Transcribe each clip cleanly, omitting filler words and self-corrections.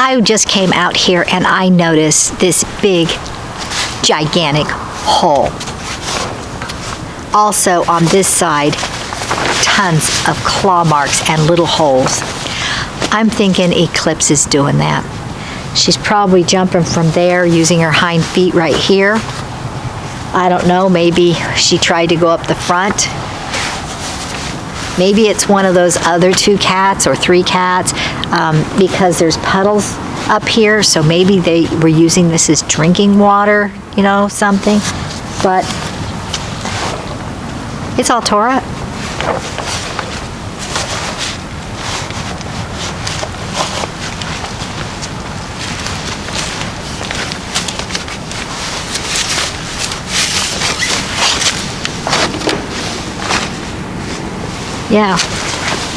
I just came out here and I noticed this big, gigantic hole. Also on this side, tons of claw marks and little holes. I'm thinking Eclipse is doing that. She's probably jumping from there using her hind feet right here. I don't know, maybe she tried to go up the front. Maybe it's one of those other 2 cats or 3 cats because there's puddles up here, so maybe they were using this as drinking water, you know, something. But it's all tore up. Yeah,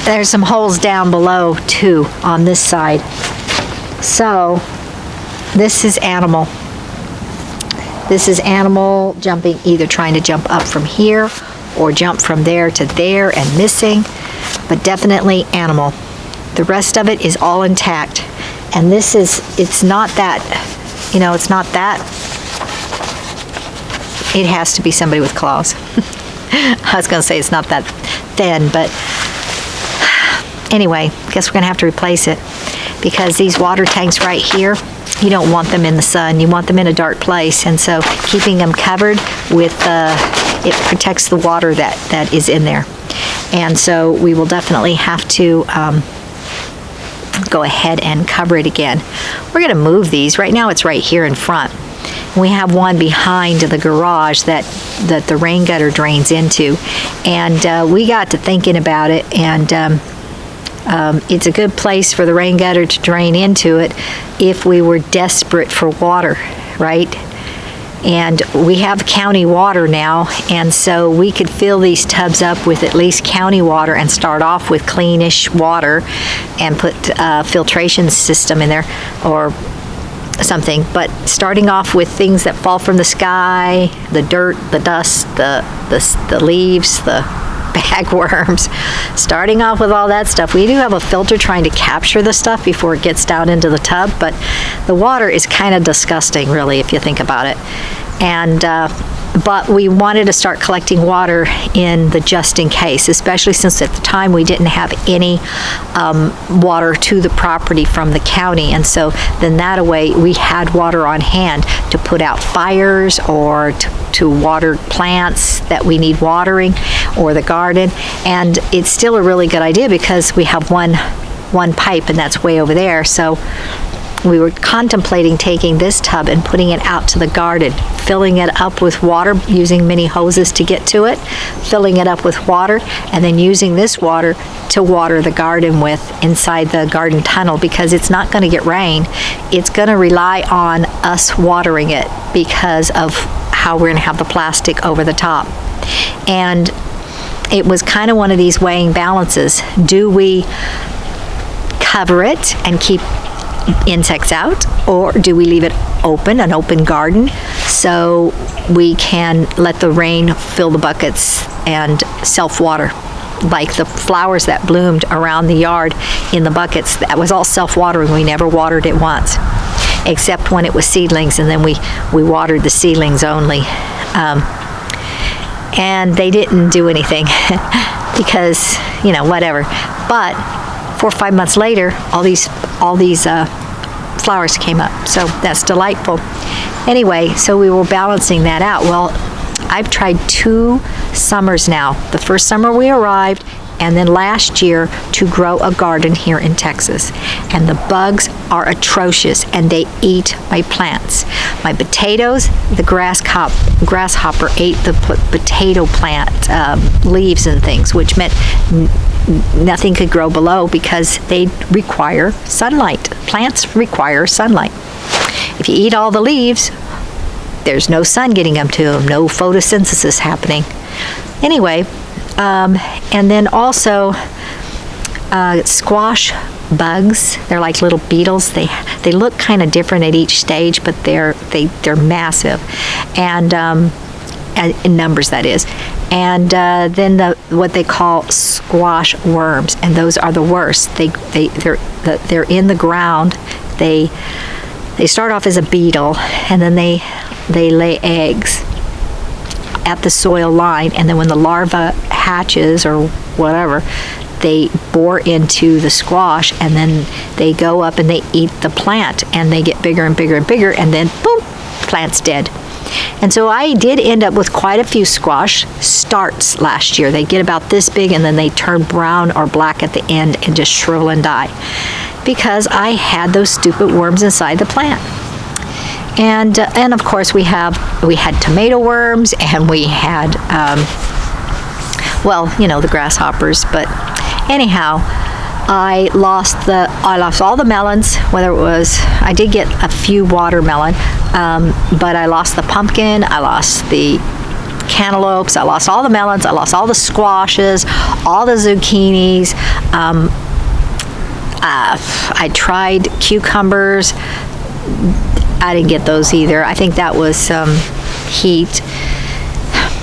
there's some holes down below too on this side. So this is animal. This is animal jumping, either trying to jump up from here or jump from there to there and missing, but definitely animal. The rest of it is all intact. And this is, it's not that, you know, it's not that, it has to be somebody with claws. I was gonna say it's not that thin, but anyway, guess we're gonna have to replace it because these water tanks right here, you don't want them in the sun. You want them in a dark place, and so keeping them covered with, it protects the water that is in there. And so we will definitely have to go ahead and cover it again. We're gonna move these. Right now it's right here in front. We have one behind the garage that the rain gutter drains into, and we got to thinking about it, and it's a good place for the rain gutter to drain into it if we were desperate for water, right? And we have county water now, and so we could fill these tubs up with at least county water and start off with cleanish water and put a filtration system in there or something, but starting off with things that fall from the sky, the dirt, the dust, the leaves, the bagworms, starting off with all that stuff. We do have a filter trying to capture the stuff before it gets down into the tub, but the water is kind of disgusting, really, if you think about it. And but we wanted to start collecting water in the just in case, especially since at the time we didn't have any water to the property from the county, and so then that way we had water on hand to put out fires or to water plants that we need watering or the garden. And it's still a really good idea because we have one pipe, and that's way over there. So we were contemplating taking this tub and putting it out to the garden, filling it up with water, using mini hoses to get to it, filling it up with water, and then using this water to water the garden with inside the garden tunnel, because it's not going to get rain. It's going to rely on us watering it because of how we're going to have the plastic over the top. And it was kind of one of these weighing balances. Do we cover it and keep insects out, or do we leave it open, an open garden, so we can let the rain fill the buckets and self-water? Like the flowers that bloomed around the yard in the buckets, that was all self-watering. We never watered it once, except when it was seedlings, and then we watered the seedlings only. And they didn't do anything because, you know, whatever. But 4 or 5 months later, all these flowers came up, so that's delightful. Anyway, so we were balancing that out. Well, I've tried 2 summers now. The first summer we arrived, and then last year to grow a garden here in Texas. And the bugs are atrocious, and they eat my plants. My potatoes, the grasshopper ate the potato plant leaves and things, which meant nothing could grow below because they require sunlight. Plants require sunlight. If you eat all the leaves, there's no sun getting up to them, no photosynthesis happening. Anyway, and then also squash bugs. They're like little beetles. They look kind of different at each stage, but they're massive, and in numbers, that is. And then what they call squash worms, and those are the worst. They're in the ground. they start off as a beetle, and then they lay eggs at the soil line, and then when the larva hatches or whatever, they bore into the squash, and then they go up and they eat the plant, and they get bigger and bigger and bigger, and then boom, plant's dead. And so I did end up with quite a few squash starts last year. They get about this big, and then they turn brown or black at the end and just shrivel and die, because I had those stupid worms inside the plant. And of course we had tomato worms, and we had well, you know, the grasshoppers. But anyhow, I lost all the melons. Whether it was, I did get a few watermelon, but I lost the pumpkin, I lost the cantaloupes, I lost all the melons, I lost all the squashes, all the zucchinis. I tried cucumbers. I didn't get those either. I think that was heat.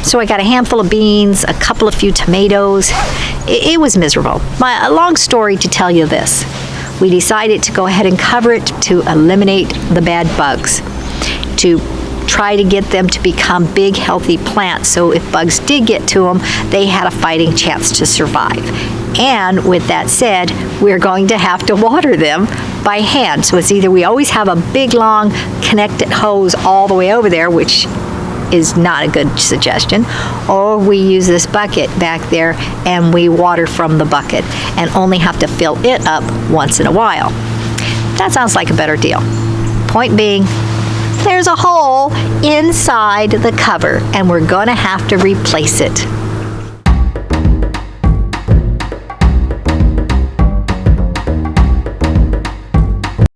So I got a handful of beans, a few tomatoes. It was miserable. A long story to tell you this. We decided to go ahead and cover it to eliminate the bad bugs, to try to get them to become big, healthy plants, so if bugs did get to them, they had a fighting chance to survive. And with that said, we're going to have to water them by hand. So it's either we always have a big, long, connected hose all the way over there, which is not a good suggestion, or we use this bucket back there and we water from the bucket and only have to fill it up once in a while. That sounds like a better deal. Point being, there's a hole inside the cover, and we're going to have to replace it.